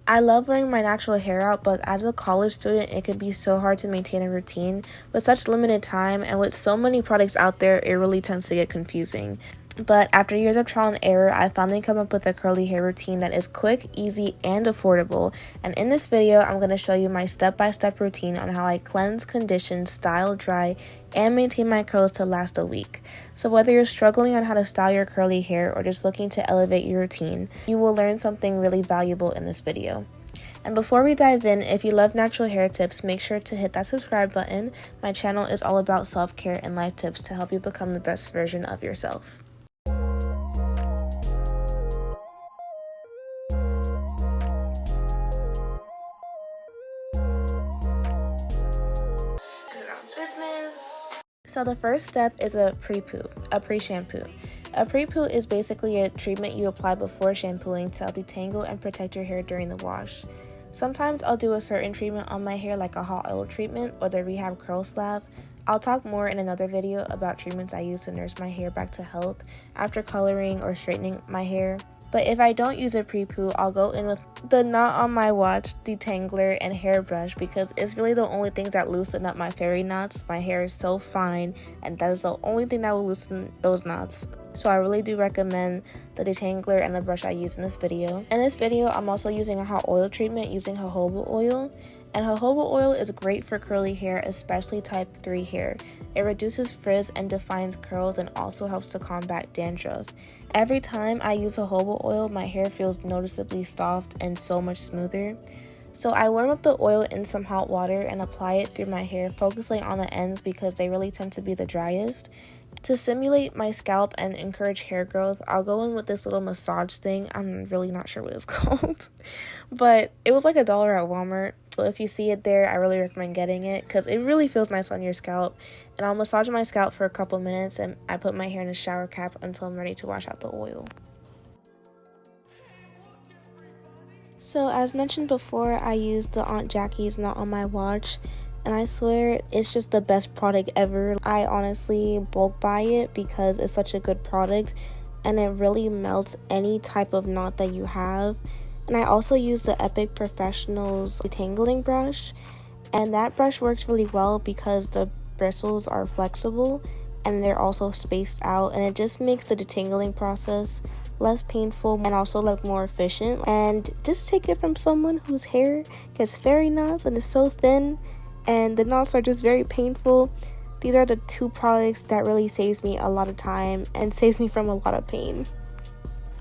I love wearing my natural hair out, but as a college student, it can be so hard to maintain a routine. With such limited time and with so many products out there, it really tends to get confusing. But after years of trial and error, I finally come up with a curly hair routine that is quick, easy, and affordable. And in this video, I'm going to show you my step-by-step routine on how I cleanse, condition, style, dry, and maintain my curls to last a week. So whether you're struggling on how to style your curly hair or just looking to elevate your routine, you will learn something really valuable in this video. And before we dive in, if you love natural hair tips, make sure to hit that subscribe button. My channel is all about self-care and life tips to help you become the best version of yourself. So the first step is a pre-shampoo. A pre-poo is basically a treatment you apply before shampooing to help detangle and protect your hair during the wash. Sometimes I'll do a certain treatment on my hair like a hot oil treatment or the rehab curl slab. I'll talk more in another video about treatments I use to nurse my hair back to health after coloring or straightening my hair. But if I don't use a pre-poo, I'll go in with the not on my watch detangler and hairbrush because it's really the only things that loosen up my fairy knots. My hair is so fine and that is the only thing that will loosen those knots. So I really do recommend the detangler and the brush I use in this video. In this video, I'm also using a hot oil treatment using jojoba oil. And jojoba oil is great for curly hair, especially type 3 hair. It reduces frizz and defines curls and also helps to combat dandruff. Every time I use jojoba oil, my hair feels noticeably soft and so much smoother. So I warm up the oil in some hot water and apply it through my hair, focusing on the ends because they really tend to be the driest. To simulate my scalp and encourage hair growth, I'll go in with this little massage thing. I'm really not sure what it's called, but it was like $1 at Walmart. So if you see it there, I really recommend getting it because it really feels nice on your scalp. And I'll massage my scalp for a couple minutes and I put my hair in a shower cap until I'm ready to wash out the oil. So as mentioned before, I used the Aunt Jackie's Not On My Watch. And I swear it's just the best product ever. I honestly bulk buy it because it's such a good product and it really melts any type of knot that you have. And I also use the Epic Professionals detangling brush, and that brush works really well because the bristles are flexible and they're also spaced out, and it just makes the detangling process less painful and also like more efficient. And just take it from someone whose hair gets fairy knots and is so thin and the knots are just very painful. These are the two products that really saves me a lot of time and saves me from a lot of pain.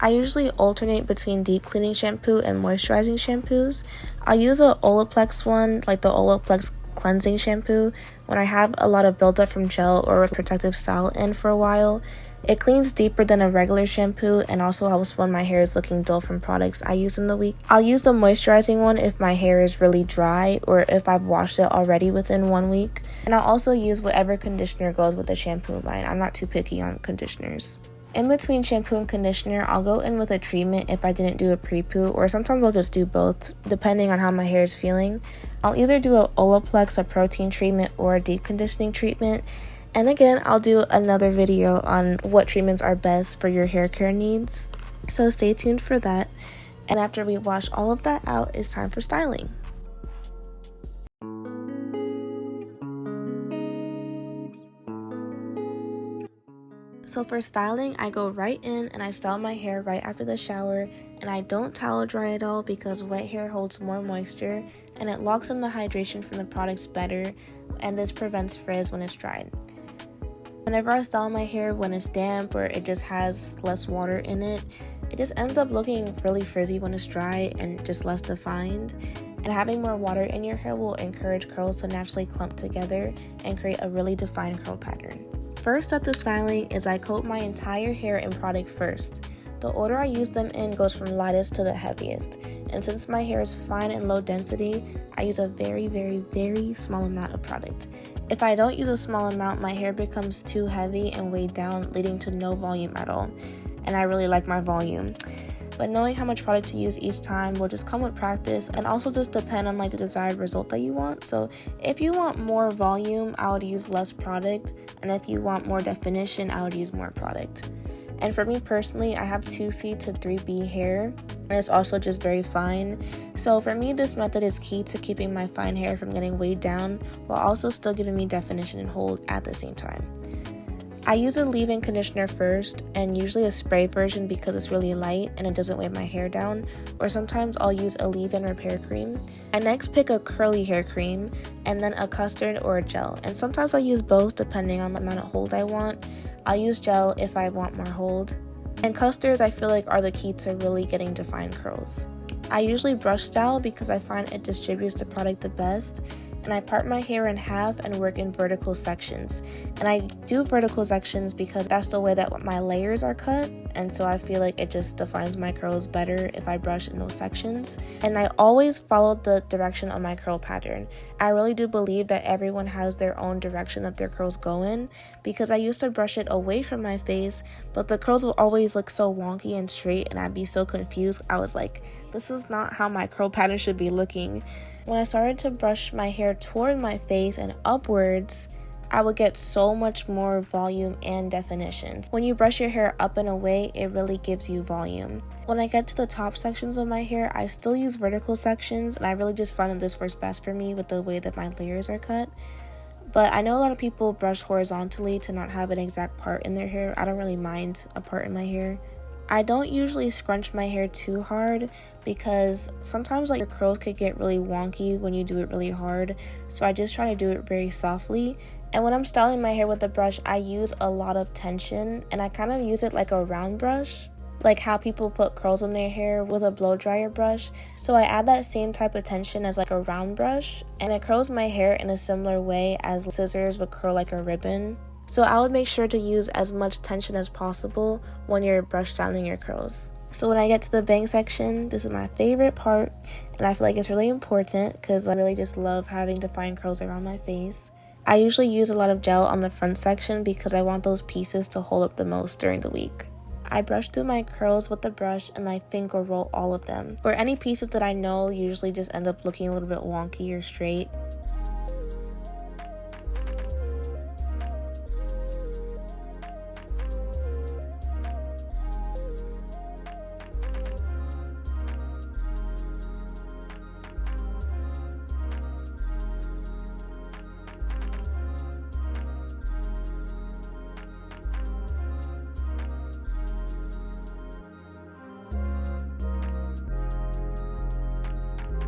I usually alternate between deep cleaning shampoo and moisturizing shampoos. I'll use a Olaplex one, like the Olaplex cleansing shampoo, when I have a lot of buildup from gel or protective style in for a while. It cleans deeper than a regular shampoo and also helps when my hair is looking dull from products I use in the week. I'll use the moisturizing one if my hair is really dry or if I've washed it already within 1 week. And I'll also use whatever conditioner goes with the shampoo line. I'm not too picky on conditioners. In between shampoo and conditioner, I'll go in with a treatment if I didn't do a pre-poo, or sometimes I'll just do both depending on how my hair is feeling. I'll either do a Olaplex, a protein treatment, or a deep conditioning treatment. And again, I'll do another video on what treatments are best for your hair care needs. So stay tuned for that. And after we wash all of that out, it's time for styling. So for styling, I go right in and I style my hair right after the shower, and I don't towel dry at all because wet hair holds more moisture and it locks in the hydration from the products better, and this prevents frizz when it's dried. Whenever I style my hair when it's damp or it just has less water in it, it just ends up looking really frizzy when it's dry and just less defined. And having more water in your hair will encourage curls to naturally clump together and create a really defined curl pattern. First step to styling is I coat my entire hair in product first. The order I use them in goes from lightest to the heaviest, and since my hair is fine and low density, I use a very small amount of product. If I don't use a small amount, my hair becomes too heavy and weighed down, leading to no volume at all, and I really like my volume. But knowing how much product to use each time will just come with practice and also just depend on like the desired result that you want. So if you want more volume, I would use less product, and if you want more definition, I would use more product. And for me personally, I have 2C to 3B hair, and it's also just very fine. So for me, this method is key to keeping my fine hair from getting weighed down while also still giving me definition and hold at the same time. I use a leave-in conditioner first, and usually a spray version because it's really light and it doesn't weigh my hair down, or sometimes I'll use a leave-in repair cream. I next pick a curly hair cream, and then a custard or a gel, and sometimes I'll use both depending on the amount of hold I want. I'll use gel if I want more hold. And custards I feel like are the key to really getting defined curls. I usually brush style because I find it distributes the product the best, and I part my hair in half and work in vertical sections. And I do vertical sections because that's the way that my layers are cut, and so I feel like it just defines my curls better if I brush in those sections. And I always follow the direction of my curl pattern. I really do believe that everyone has their own direction that their curls go in, because I used to brush it away from my face, but the curls will always look so wonky and straight, and I'd be so confused. I was like, this is not how my curl pattern should be looking. When I started to brush my hair toward my face and upwards, I would get so much more volume and definition. When you brush your hair up and away, it really gives you volume. When I get to the top sections of my hair, I still use vertical sections, and I really just find that this works best for me with the way that my layers are cut. But I know a lot of people brush horizontally to not have an exact part in their hair. I don't really mind a part in my hair. I don't usually scrunch my hair too hard because sometimes your curls could get really wonky when you do it really hard, so I just try to do it very softly. And when I'm styling my hair with a brush, I use a lot of tension, and I kind of use it like a round brush, like how people put curls in their hair with a blow dryer brush. So I add that same type of tension as like a round brush, and it curls my hair in a similar way as scissors would curl like a ribbon. So I would make sure to use as much tension as possible when you're brush styling your curls. So when I get to the bang section, this is my favorite part, and I feel like it's really important because I really just love having defined curls around my face. I usually use a lot of gel on the front section because I want those pieces to hold up the most during the week. I brush through my curls with the brush and I finger roll all of them, or any pieces that I know usually just end up looking a little bit wonky or straight.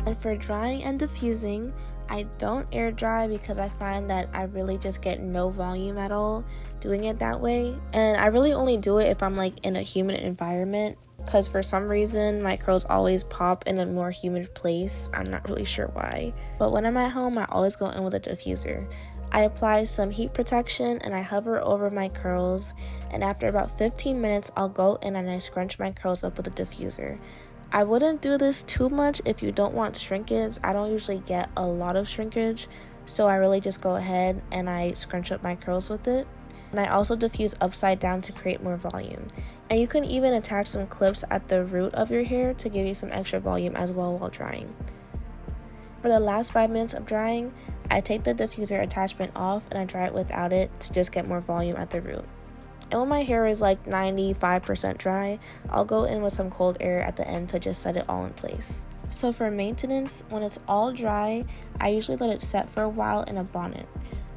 And for drying and diffusing, I don't air dry because I find that I really just get no volume at all doing it that way. And I really only do it if I'm like in a humid environment, because for some reason my curls always pop in a more humid place. I'm not really sure why. But when I'm at home, I always go in with a diffuser. I apply some heat protection and I hover over my curls, and after about 15 minutes I'll go in and I scrunch my curls up with a diffuser. I wouldn't do this too much if you don't want shrinkage. I don't usually get a lot of shrinkage, so I really just go ahead and I scrunch up my curls with it. And I also diffuse upside down to create more volume. And you can even attach some clips at the root of your hair to give you some extra volume as well while drying. For the last 5 minutes of drying, I take the diffuser attachment off and I dry it without it to just get more volume at the root. And when my hair is like 95% dry, I'll go in with some cold air at the end to just set it all in place. So for maintenance, when it's all dry, I usually let it set for a while in a bonnet.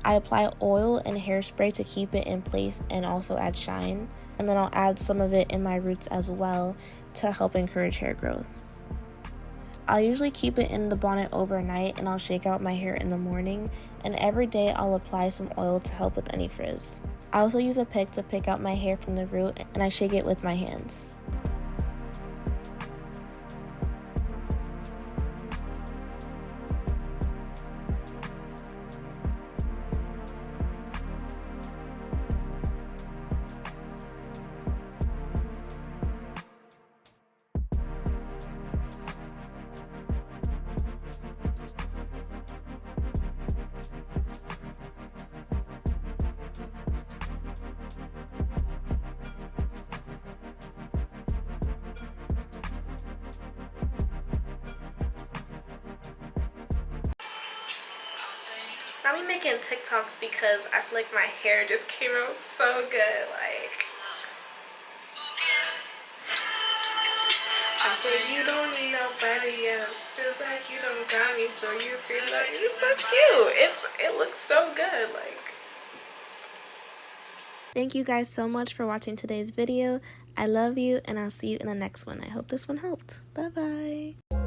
I apply oil and hairspray to keep it in place and also add shine. And then I'll add some of it in my roots as well to help encourage hair growth. I'll usually keep it in the bonnet overnight, and I'll shake out my hair in the morning, and every day I'll apply some oil to help with any frizz. I also use a pick to pick out my hair from the root, and I shake it with my hands. Now I'm making TikToks because I feel like my hair just came out so good. Like, said you don't need nobody else. Feels like you don't got me, so you feel like it's so cute. It looks so good. Like. Thank you guys so much for watching today's video. I love you, and I'll see you in the next one. I hope this one helped. Bye bye.